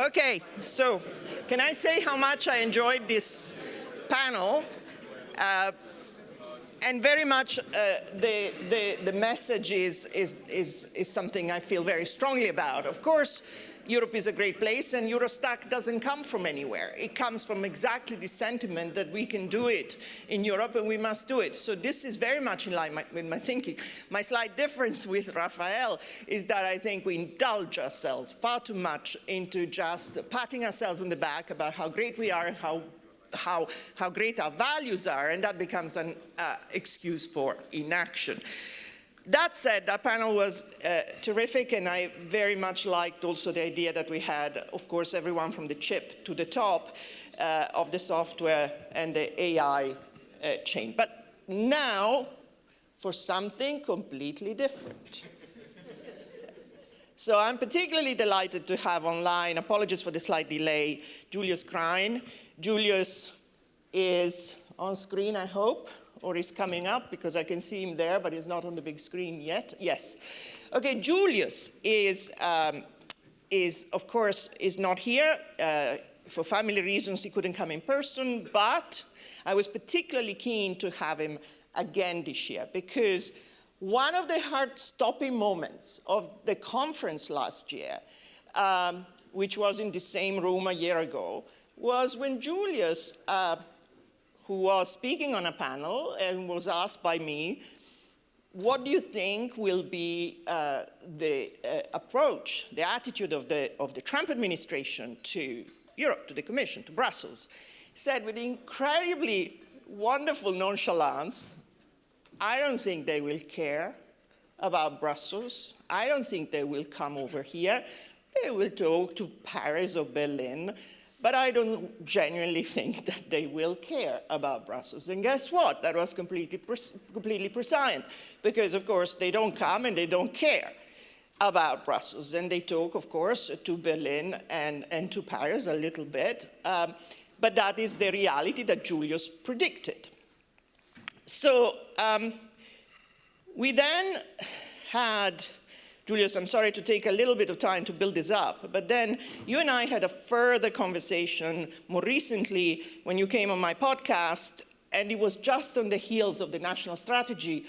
Okay, so can I say how much I enjoyed this panel? And very much the message is something I feel very strongly about. Of course, Europe is a great place, and Eurostat doesn't come from anywhere. It comes from exactly the sentiment that we can do it in Europe and we must do it. So this is very much in line with my thinking. My slight difference with Raphael is that I think we indulge ourselves far too much into just patting ourselves on the back about how great we are and how great our values are, and that becomes an excuse for inaction. That said, that panel was terrific, and I very much liked also the idea that we had, of course, everyone from the chip to the top of the software and the AI chain. But now, for something completely different. So I'm particularly delighted to have online, apologies for the slight delay, JULIUS KREIN. JULIUS is on screen, I hope, or is coming up, because I can see him there, but he's not on the big screen yet. Yes. Okay, JULIUS is of course, is not here. For family reasons, he couldn't come in person, but I was particularly keen to have him again this year, because one of the heart-stopping moments of the conference last year, which was in the same room a year ago, was when JULIUS, who was speaking on a panel and was asked by me, what do you think will be the approach, the attitude of the Trump administration to Europe, to the Commission, to Brussels? He said with incredibly wonderful nonchalance, I don't think they will care about Brussels. I don't think they will come over here. They will talk to Paris or Berlin. But I don't genuinely think that they will care about Brussels. And guess what? That was completely prescient, because, of course, they don't come and they don't care about Brussels. And they talk, of course, to Berlin and to Paris a little bit. But that is the reality that JULIUS predicted. So we then had, JULIUS, I'm sorry to take a little bit of time to build this up, but then you and I had a further conversation more recently when you came on my podcast, and it was just on the heels of the national strategy,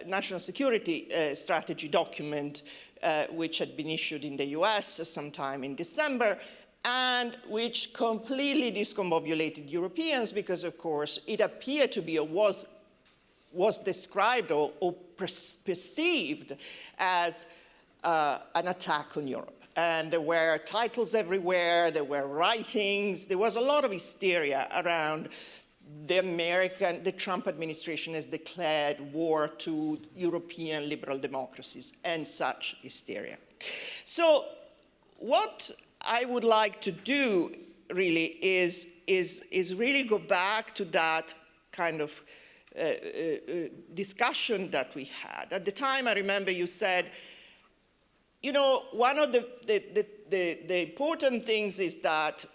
national security strategy document, which had been issued in the US sometime in December, and which completely discombobulated Europeans because, of course, it appeared to be or was described or perceived as an attack on Europe. And there were titles everywhere, there were writings, there was a lot of hysteria around the Trump administration has declared war to European liberal democracies and such hysteria. So what I would like to do really is really go back to that kind of discussion that we had. At the time, I remember you said, you know, one of the important things is that,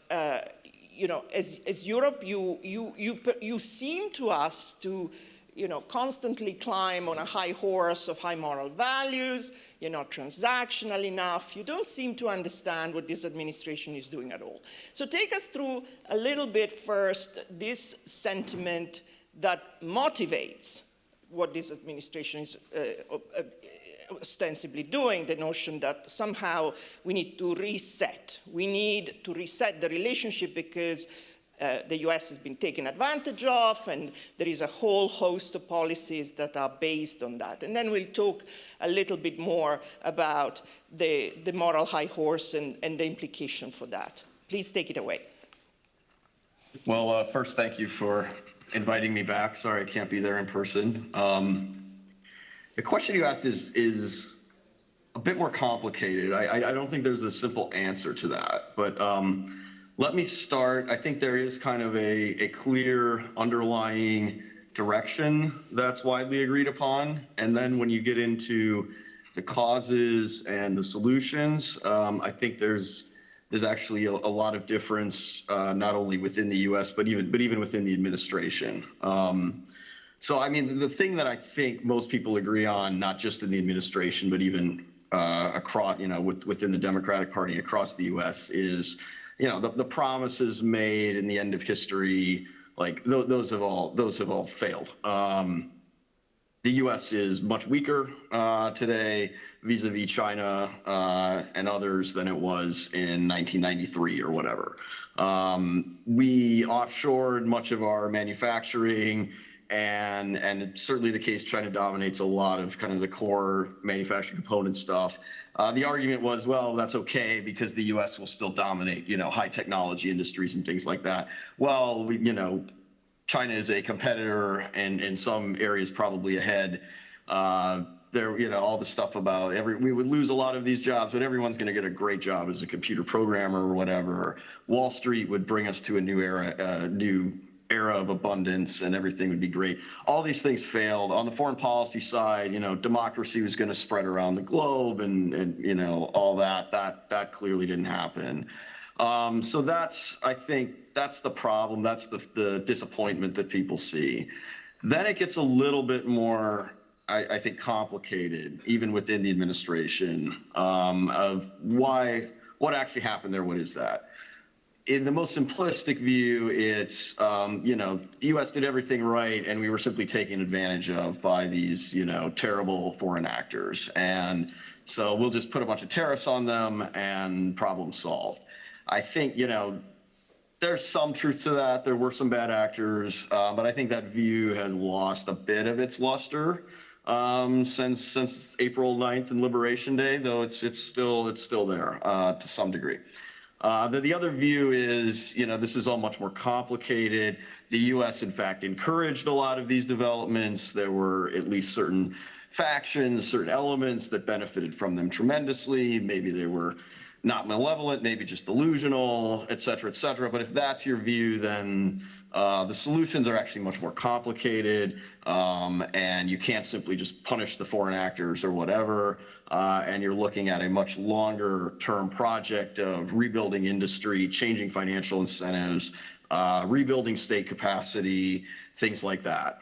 you know, as Europe, you seem to us to, you know, constantly climb on a high horse of high moral values. You're not transactional enough. You don't seem to understand what this administration is doing at all. So take us through a little bit first this sentiment that motivates what this administration is ostensibly doing, the notion that somehow we need to reset. We need to reset the relationship because the US has been taken advantage of, and there is a whole host of policies that are based on that. And then we'll talk a little bit more about the moral high horse and the implication for that. Please take it away. Well, first, thank you for inviting me back. Sorry I can't be there in person. The question you asked is a bit more complicated. I don't think there's a simple answer to that, but let me start. I think there is kind of a clear underlying direction that's widely agreed upon. And then when you get into the causes and the solutions, I think there's actually a lot of difference, not only within the US, but even within the administration. So, I mean, the thing that I think most people agree on, not just in the administration, but even across, within the Democratic Party across the U.S. is, the promises made in the end of history, like those have all failed. The U.S. is much weaker today vis-a-vis China and others than it was in 1993 or whatever. We offshored much of our manufacturing, and it's certainly the case China dominates a lot of kind of the core manufacturing component stuff. The argument was, well, that's okay because the U.S. will still dominate, high technology industries and things like that. Well, China is a competitor and in some areas probably ahead. There, all the stuff about we would lose a lot of these jobs, but everyone's going to get a great job as a computer programmer or whatever. Wall Street would bring us to a new era of abundance and everything would be great. All these things failed. On the foreign policy side, democracy was going to spread around the globe and all that clearly didn't happen. So I think that's the problem. That's the disappointment that people see. Then it gets a little bit more, I think, complicated, even within the administration, of what actually happened there. What is that? In the most simplistic view, it's, the U.S. did everything right, and we were simply taken advantage of by these, terrible foreign actors. And so we'll just put a bunch of tariffs on them and problem solved. I think, there's some truth to that. There were some bad actors, but I think that view has lost a bit of its luster since April 9th and Liberation Day, though it's still there to some degree. The other view is, this is all much more complicated. The U.S., in fact, encouraged a lot of these developments. There were at least certain factions, certain elements that benefited from them tremendously. Maybe they were not malevolent, maybe just delusional, et cetera, et cetera. But if that's your view, then the solutions are actually much more complicated, and you can't simply just punish the foreign actors or whatever. And you're looking at a much longer term project of rebuilding industry, changing financial incentives, rebuilding state capacity, things like that.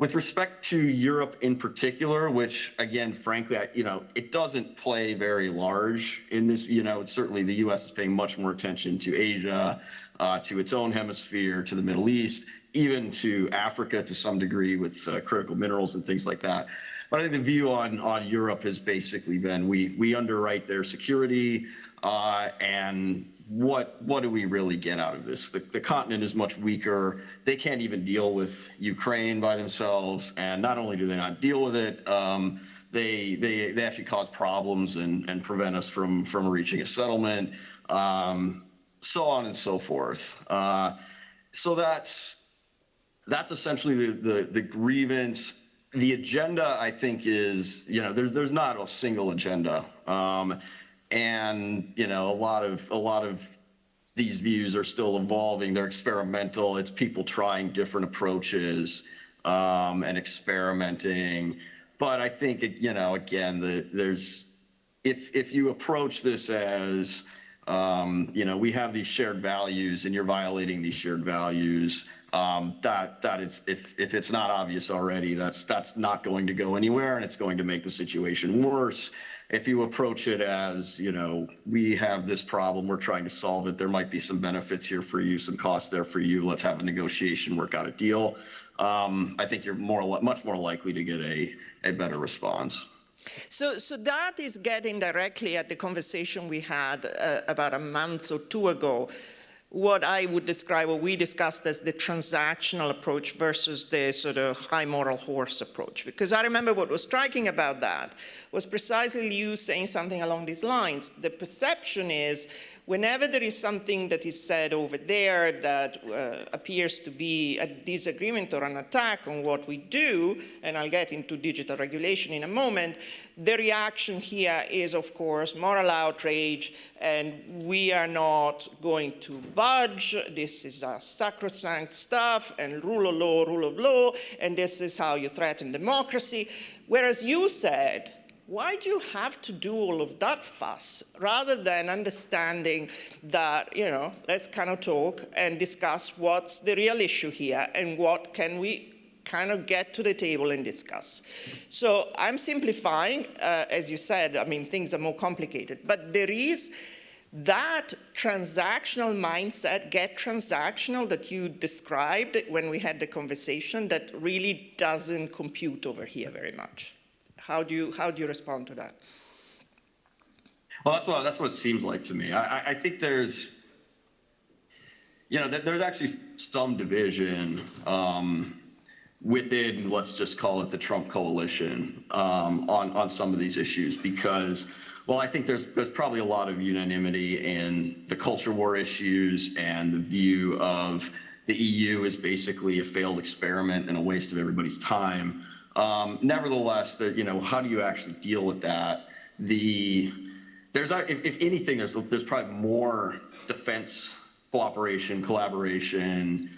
With respect to Europe in particular, which again, frankly, it doesn't play very large in this, certainly the US is paying much more attention to Asia, to its own hemisphere, to the Middle East, even to Africa to some degree with critical minerals and things like that. But I think the view on Europe has basically been we underwrite their security, and what do we really get out of this? The continent is much weaker. They can't even deal with Ukraine by themselves, and not only do they not deal with it, they actually cause problems and prevent us from reaching a settlement, so on and so forth. So that's essentially the grievance. The agenda, I think, is there's not a single agenda. And a lot of these views are still evolving. They're experimental. It's people trying different approaches and experimenting. But I think again, there's if you approach this as we have these shared values and you're violating these shared values, that is, if it's not obvious already, that's not going to go anywhere, and it's going to make the situation worse. If you approach it as, we have this problem, we're trying to solve it, there might be some benefits here for you, some costs there for you, let's have a negotiation, work out a deal, I think you're much more likely to get a better response. So that is getting directly at the conversation we had about a month or two ago, what I would describe, what we discussed as the transactional approach versus the sort of high moral horse approach. Because I remember what was striking about that was precisely you saying something along these lines. The perception is whenever there is something that is said over there that appears to be a disagreement or an attack on what we do, and I'll get into digital regulation in a moment, the reaction here is, of course, moral outrage, and we are not going to budge. This is sacrosanct stuff, and rule of law, and this is how you threaten democracy. Whereas you said, why do you have to do all of that fuss, rather than understanding that, let's kind of talk and discuss what's the real issue here and what can we kind of get to the table and discuss. So I'm simplifying, as you said, I mean, things are more complicated, but there is that transactional mindset, get transactional, that you described when we had the conversation, that really doesn't compute over here very much. How do you respond to that? Well, that's what it seems like to me. I think there's, there's actually some division within, let's just call it the Trump coalition, on some of these issues, because, well, I think there's probably a lot of unanimity in the culture war issues and the view of the EU is basically a failed experiment and a waste of everybody's time. Nevertheless, how do you actually deal with that? If anything, there's probably more defense cooperation, collaboration,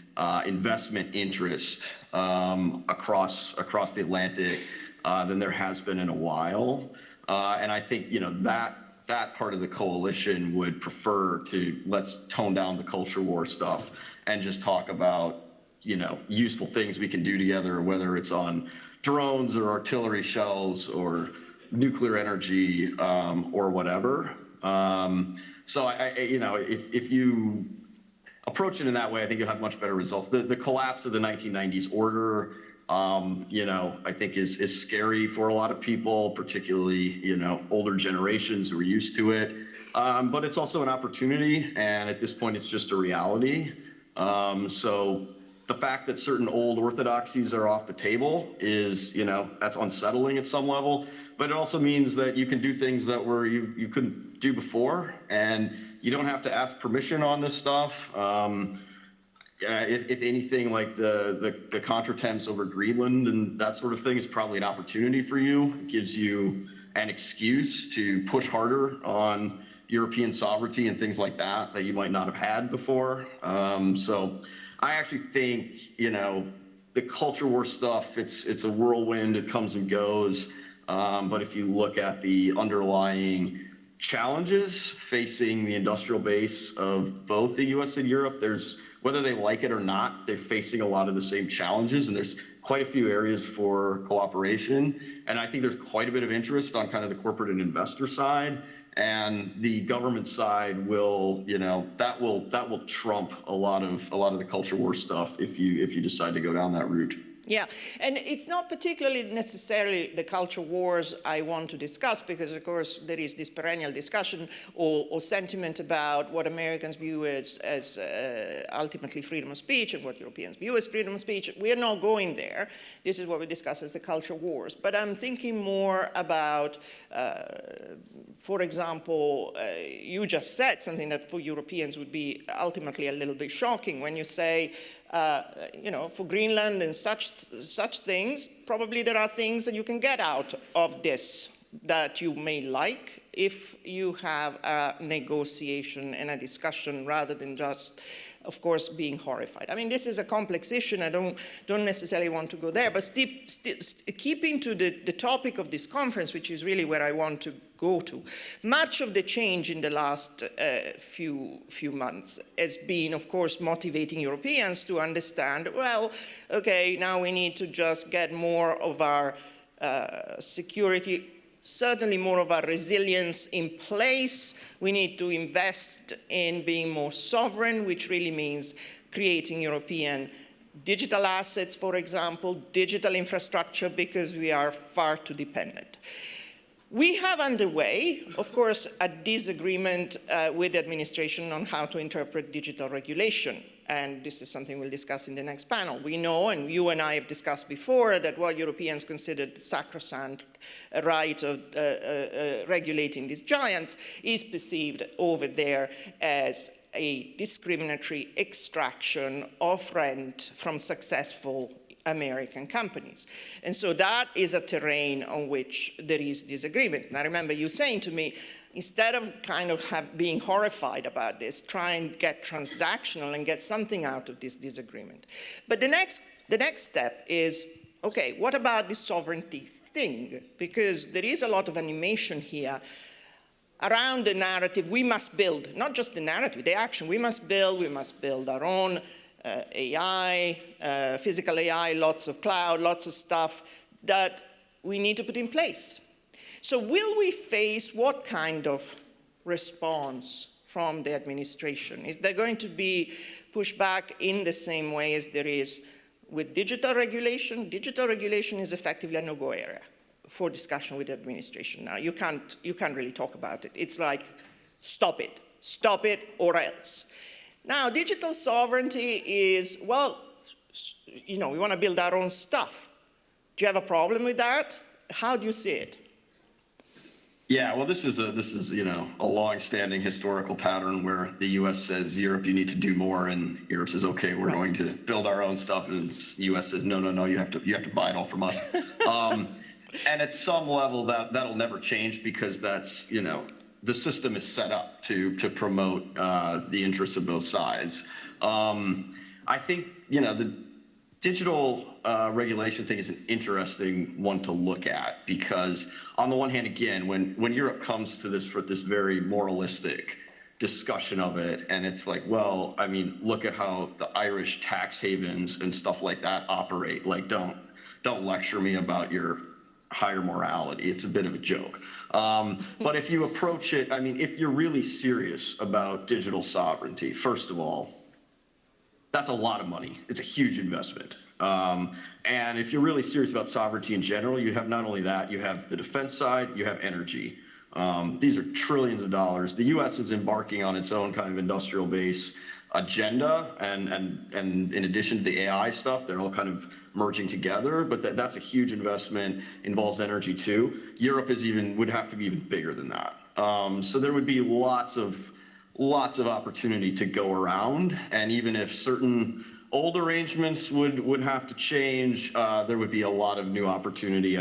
investment interest across the Atlantic than there has been in a while. And I think, that part of the coalition would prefer to let's tone down the culture war stuff and just talk about, useful things we can do together, whether it's on drones or artillery shells or nuclear energy or whatever. So if you approach it in that way, I think you'll have much better results. The collapse of the 1990s order, I think is scary for a lot of people, particularly, older generations who are used to it. But it's also an opportunity, and at this point, it's just a reality. So the fact that certain old orthodoxies are off the table is, that's unsettling at some level. But it also means that you can do things that you couldn't do before, and you don't have to ask permission on this stuff. If anything, like the contretemps over Greenland and that sort of thing is probably an opportunity for you. It gives you an excuse to push harder on European sovereignty and things like that you might not have had before. So I actually think, the culture war stuff, it's a whirlwind, it comes and goes. But if you look at the underlying challenges facing the industrial base of both the US and Europe, whether they like it or not, they're facing a lot of the same challenges, and there's quite a few areas for cooperation. And I think there's quite a bit of interest on kind of the corporate and investor side, and the government side will, that will trump a lot of the culture war stuff if you decide to go down that route. Yeah, and it's not particularly necessarily the culture wars I want to discuss, because of course there is this perennial discussion or sentiment about what Americans view as ultimately freedom of speech and what Europeans view as freedom of speech. We are not going there. This is what we discuss as the culture wars. But I'm thinking more about, for example, you just said something that for Europeans would be ultimately a little bit shocking when you say, for Greenland and such things, probably there are things that you can get out of this that you may like if you have a negotiation and a discussion rather than just, of course, being horrified. I mean, this is a complex issue, and I don't necessarily want to go there, but keeping to the topic of this conference, which is really where I want to go to. Much of the change in the last few months has been, of course, motivating Europeans to understand, well, okay, now we need to just get more of our security, certainly more of our resilience in place. We need to invest in being more sovereign, which really means creating European digital assets, for example, digital infrastructure, because we are far too dependent. We have underway, of course, a disagreement with the administration on how to interpret digital regulation. And this is something we'll discuss in the next panel. We know, and you and I have discussed before, that what Europeans considered the sacrosanct right of regulating these giants is perceived over there as a discriminatory extraction of rent from successful American companies. And so that is a terrain on which there is disagreement. And I remember you saying to me, instead of kind of being horrified about this, try and get transactional and get something out of this disagreement. But the next step is, okay, what about the sovereignty thing? Because there is a lot of animation here around the narrative we must build, not just the narrative, the action. We must build our own AI, physical AI, lots of cloud, lots of stuff that we need to put in place. So will we face what kind of response from the administration? Is there going to be pushback in the same way as there is with digital regulation? Digital regulation is effectively a no-go area for discussion with the administration. Now, you can't really talk about it. It's like, stop it or else. Now, digital sovereignty is, well, we want to build our own stuff. Do you have a problem with that? How do you see it? Yeah, well, this is a long-standing historical pattern where the U.S. says, Europe, you need to do more, and Europe says, okay, we're going to build our own stuff, and the U.S. says, no, you have to buy it all from us. And at some level, that'll never change because that's, the system is set up to promote the interests of both sides. I think, the digital regulation thing is an interesting one to look at because on the one hand, again, when Europe comes to this for this very moralistic discussion of it, and it's like, well, I mean, look at how the Irish tax havens and stuff like that operate. Like, don't lecture me about your higher morality. It's a bit of a joke. But if you approach it, I mean, if you're really serious about digital sovereignty, first of all, that's a lot of money. It's a huge investment. And if you're really serious about sovereignty in general, you have not only that, you have the defense side, you have energy. These are trillions of dollars. The U.S. is embarking on its own kind of industrial base agenda, and in addition to the AI stuff, they're all kind of merging together, but that's a huge investment, involves energy too. Europe would have to be even bigger than that. So there would be lots of opportunity to go around, and even if certain old arrangements would have to change, there would be a lot of new opportunity.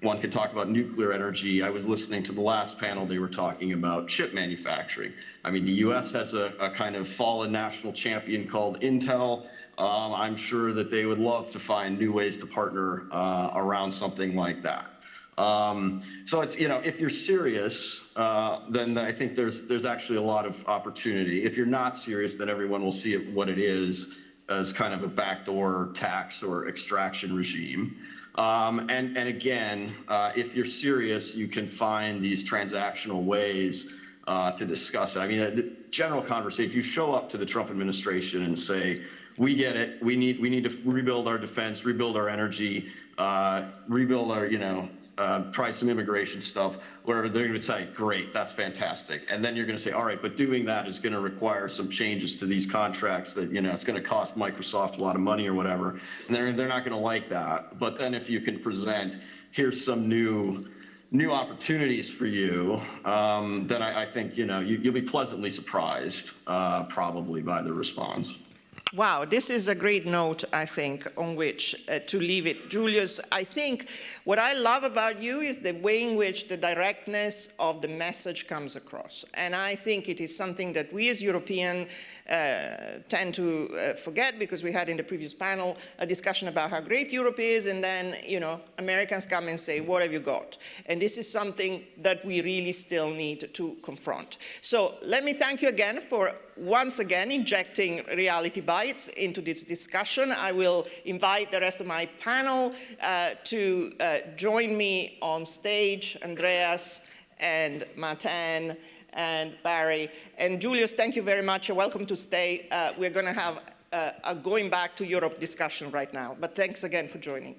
One could talk about nuclear energy. I was listening to the last panel, they were talking about chip manufacturing. I mean, the US has a kind of fallen national champion called Intel. I'm sure that they would love to find new ways to partner around something like that. So it's, if you're serious, then I think there's actually a lot of opportunity. If you're not serious, then everyone will see it what it is as kind of a backdoor tax or extraction regime. And again, if you're serious, you can find these transactional ways to discuss it. I mean, the general conversation, if you show up to the Trump administration and say, we get it, we need to rebuild our defense, rebuild our energy, rebuild our, try some immigration stuff, where they're going to say, great, that's fantastic. And then you're going to say, all right, but doing that is going to require some changes to these contracts that, it's going to cost Microsoft a lot of money or whatever. And they're not going to like that. But then if you can present, here's some new opportunities for you, then I think, you'll be pleasantly surprised probably by the response. Wow, this is a great note, I think, on which to leave it. Julius, I think what I love about you is the way in which the directness of the message comes across. And I think it is something that we as Europeans tend to forget, because we had in the previous panel a discussion about how great Europe is, and then, Americans come and say, what have you got? And this is something that we really still need to confront. So let me thank you again for once again injecting reality bites into this discussion. I will invite the rest of my panel to join me on stage, Andreas and Martin and Barry. And Julius, thank you very much. You're welcome to stay. We're going to have a going back to Europe discussion right now. But thanks again for joining.